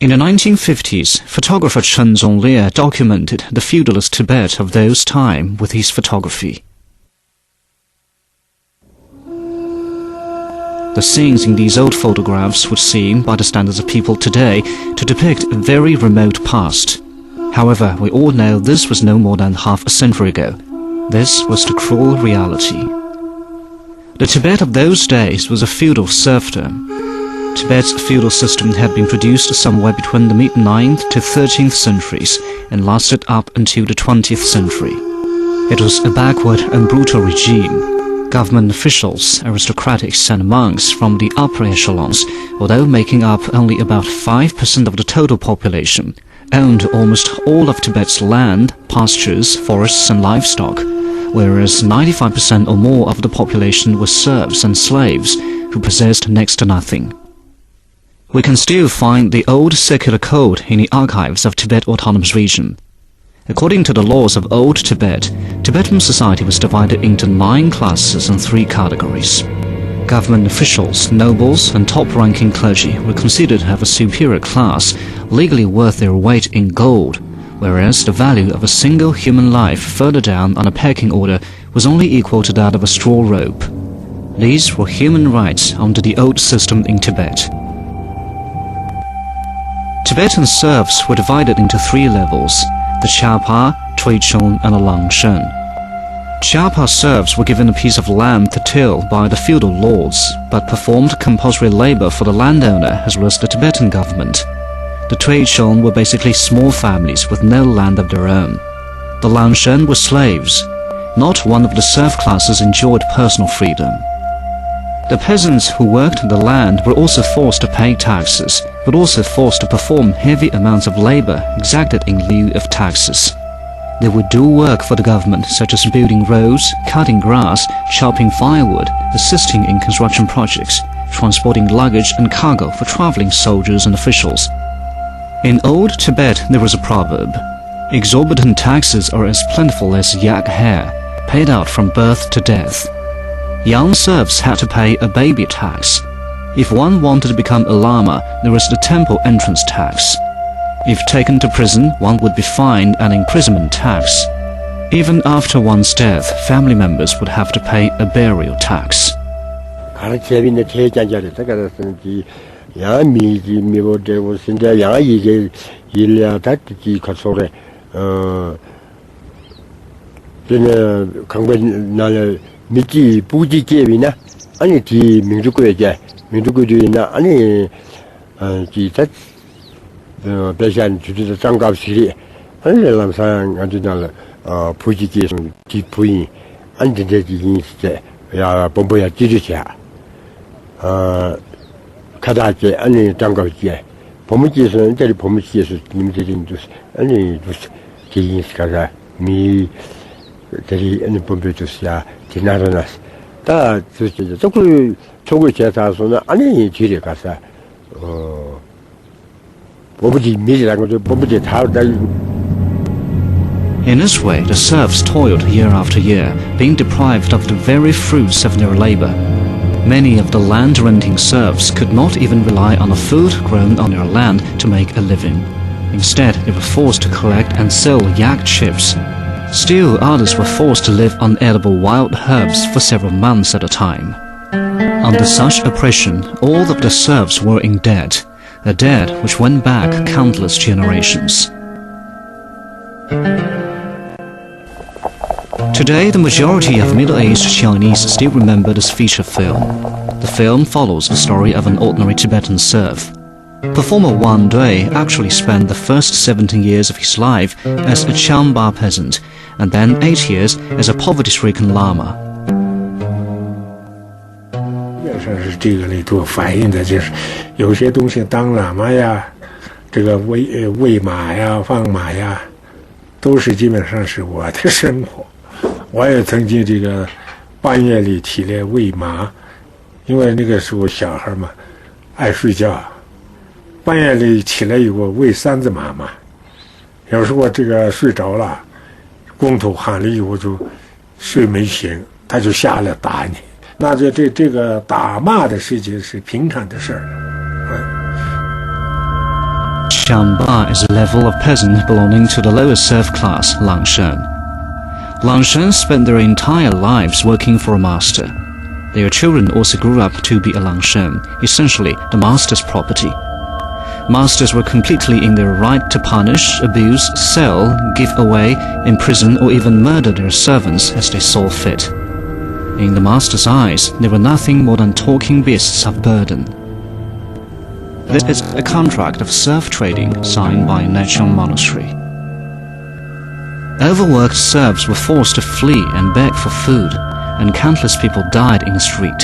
In the 1950s, photographer Chen Zhonglie documented the feudalist Tibet of those time with his photography. The scenes in these old photographs would seem, by the standards of people today, to depict a very remote past. However, we all know this was no more than half a century ago. This was the cruel reality. The Tibet of those days was a feudal serfdom. Tibet's feudal system had been produced somewhere between the mid-9th to 13th centuries and lasted up until the 20th century. It was a backward and brutal regime. Government officials, aristocrats and monks from the upper echelons, although making up only about 5% of the total population, owned almost all of Tibet's land, pastures, forests and livestock, whereas 95% or more of the population were serfs and slaves who possessed next to nothing. We can still find the old secular code in the archives of Tibet Autonomous Region. According to the laws of Old Tibet, Tibetan society was divided into 9 classes and 3 categories. Government officials, nobles, and top-ranking clergy were considered to have a superior class, legally worth their weight in gold, whereas the value of a single human life further down on a pecking order was only equal to that of a straw rope. These were human rights under the old system in Tibet. Tibetan serfs were divided into 3 levels: the Chapa, Tuichun, and the Langshen. Chapa serfs were given a piece of land to till by the feudal lords, but performed compulsory labor for the landowner as well as the Tibetan government. The Tuichun were basically small families with no land of their own. The Langshen were slaves. Not one of the serf classes enjoyed personal freedom. The peasants who worked the land were also forced to pay taxes, but also forced to perform heavy amounts of labor exacted in lieu of taxes. They would do work for the government, such as building roads, cutting grass, chopping firewood, assisting in construction projects, transporting luggage and cargo for traveling soldiers and officials. In Old Tibet there was a proverb: exorbitant taxes are as plentiful as yak hair, paid out from birth to death. Young serfs had to pay a baby tax. If one wanted to become a lama, there was the temple entrance tax. If taken to prison, one would be fined an imprisonment tax. Even after one's death, family members would have to pay a burial tax. 미지 부지 계비나 아니 디 민주국에 민주국이나 아니 기타 배산 주주의 장갑실이 아니 람상 아주날 부지 계속 디 부인 안전제지 인식에 야 본보야 지르샤 가다제 아니 장갑지에 법무지에서는 저리 법무지에서 님들인도 아니 기인식하자 미 저리 아니 법무지야 지나라나스 다 저기 저거 제사서는 아니 뒤에 가서 법무지 미리라는 거 법무지 다 In this way, the serfs toiled year after year, being deprived of the very fruits of their labor. Many of the land-renting serfs could not even rely on the food grown on their land to make a living. Instead, they were forced to collect and sell yak chips. Still, others were forced to live on edible wild herbs for several months at a time. Under such oppression, all of the serfs were in debt, a debt which went back countless generations. Today, the majority of middle-aged Chinese still remember this feature film. The film follows the story of an ordinary Tibetan serf. Performer Wang Dui actually spent the first 17 years of his life as a Changba peasant, and then 8 years as a poverty-stricken lama. 是这个里头反映的就是有些东西当喇嘛呀，这个喂马呀、放马呀，都是基本上是我的生活。我也曾经这个半夜里起来喂马，因为那个时候小孩嘛爱睡觉，半夜里起来以后喂3只马嘛，有时候这个睡着了，工头喊了以后就睡没醒，他就下来打你。那就这个打骂的事情是平常的事儿。Xiangba is a level of peasant belonging to the lower serf class, Langshan. Langshan spent their entire lives working for a master. Their children also grew up to be a Langshan, essentially the master's property. Masters were completely in their right to punish, abuse, sell, give away, imprison or even murder their servants as they saw fit. In the master's eyes, they were nothing more than talking beasts of burden. This is a contract of serf trading signed by a Nechon monastery. Overworked serfs were forced to flee and beg for food, and countless people died in the street.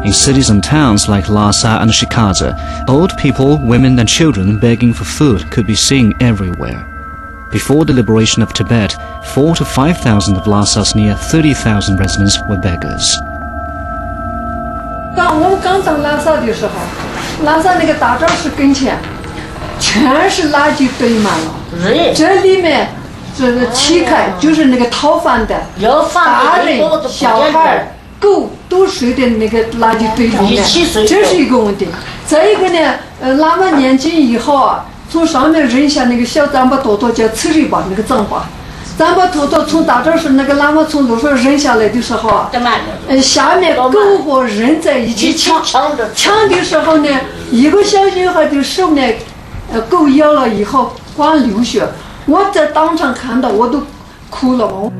In cities and towns like Lhasa and Shikaza, old people, women and children begging for food could be seen everywhere. Before the liberation of Tibet, 4,000 to 5,000 of Lhasa's near 30,000 residents were beggars. 当我们刚到拉萨的时候，拉萨那个大昭寺跟前，全是垃圾堆满了。这里面这个乞丐就是那个讨饭的，大人、小孩、狗都睡在那个垃圾堆里面，这是一个问题。再一个呢，喇嘛念经以后啊，从上面扔下那个小糌粑坨坨叫刺里巴那个糌粑。糌粑坨坨从大昭寺那个喇嘛从路上扔下来的时候啊，下面狗和人在一起抢的时候呢，一个小女孩的手呢，狗咬了以后光流血，我在当场看到我都哭了。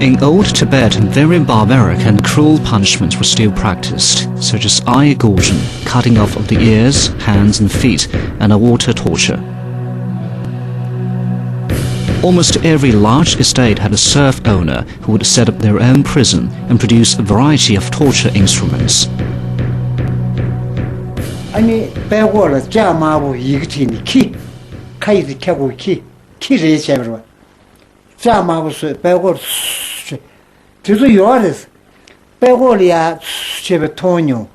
In old Tibet, very barbaric and cruel punishments were still practiced, such as eye gouging, cutting off of the ears, hands and feet, and water torture. Almost every large estate had a serf owner who would set up their own prison and produce a variety of torture instruments. 아니 배고를 자마고 이것이 키 카이드 캐고 키를 제대로 자마고서 배고 저도 요아레스 배고리아 제베 토뇨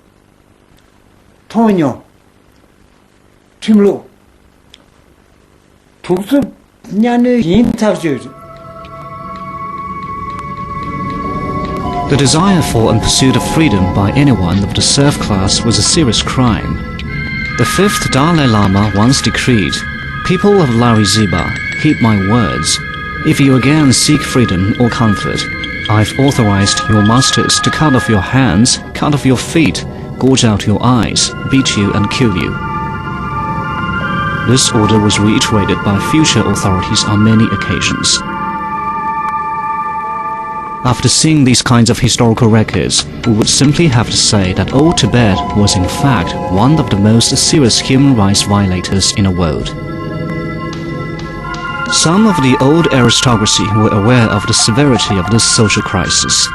팀로 북스 냐네 인터뷰. The desire for and pursuit of freedom by anyone of the serf class was a serious crime. The fifth Dalai Lama once decreed, "People of Lariziba, heed my words. If you again seek freedom or comfort, I've authorized your masters to cut off your hands, cut off your feet, gouge out your eyes, beat you and kill you." This order was reiterated by future authorities on many occasions. After seeing these kinds of historical records, we would simply have to say that old Tibet was in fact one of the most serious human rights violators in the world. Some of the old aristocracy were aware of the severity of this social crisis.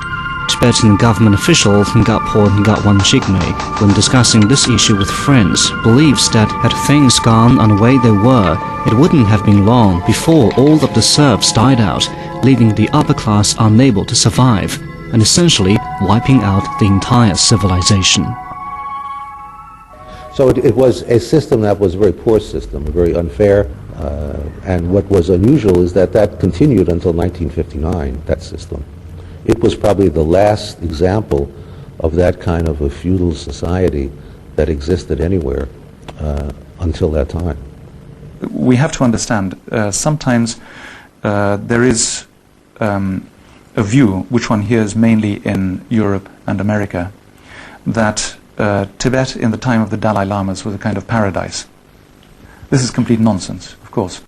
Tibetan government official Ngapor Ngapwan Jigme, when discussing this issue with friends, believes that had things gone on the way they were, it wouldn't have been long before all of the serfs died out, leaving the upper class unable to survive, and essentially wiping out the entire civilization. So it was a system that was a very poor system, very unfair, and what was unusual is that that continued until 1959, that system. It was probably the last example of that kind of a feudal society that existed anywhere until that time. We have to understand, sometimes there is a view, which one hears mainly in Europe and America, that Tibet in the time of the Dalai Lamas was a kind of paradise. This is complete nonsense, of course.